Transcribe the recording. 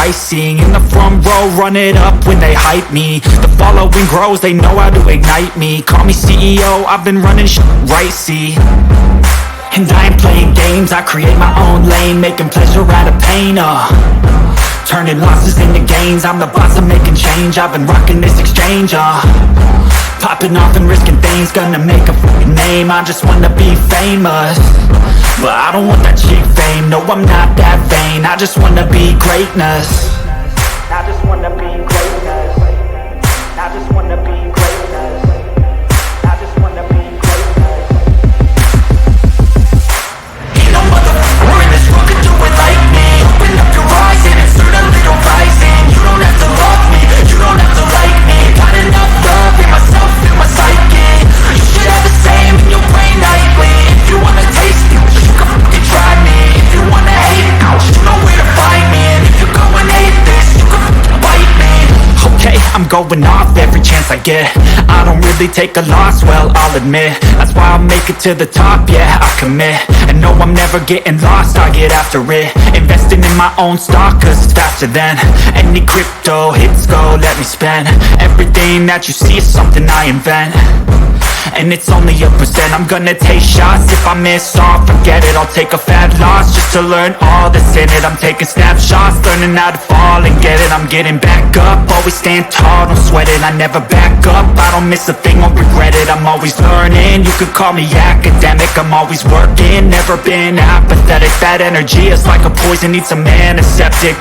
pricing. In the front row, run it up when they hype me. The following grows, they know how to ignite me. Call me CEO, I've been running shit right, see. And I ain't playing games, I create my own lane, making pleasure out of pain, turning losses into gains. I'm the boss, I'm making change, I've been rocking this exchange, popping off and risking things, gonna make a fucking name. I just wanna be famous, but I don't want that cheap fame. No, I'm not that vain, I just wanna be greatness. I just wanna be greatness. I just wanna be greatness. I just wanna be greatness. Ain't no motherfucker in this world could do it like me. Open up your eyes and insert a little rising. You don't have to love me, you don't have to like me. Got enough love in myself, in my psyche. You should have the same in your brain nightly. If you wanna taste me, you can fucking try me. If you wanna hate me, you know where to find me. And if you're going hate this, you can fucking bite me. Okay, I'm going off every chance I get. I don't really take a loss, well, I'll admit. That's why I'll make it to the top, yeah, I commit. And no, I'm never getting lost, I get after it. Investing in my own stock, cause it's faster than any crypto hits go, let me spend. Everything that you see is something I invent, and it's only a percent. I'm gonna take shots, if I miss all, forget it. I'll take a fat loss just to learn all that's in it. I'm taking snapshots, learning how to fall and get it. I'm getting back up, always stand tall, don't sweat it. I never back up, I don't miss a thing, won't regret it. I'm always learning, you could call me academic. I'm always working, never been apathetic. That energy is like a poison, needs a man, a septic.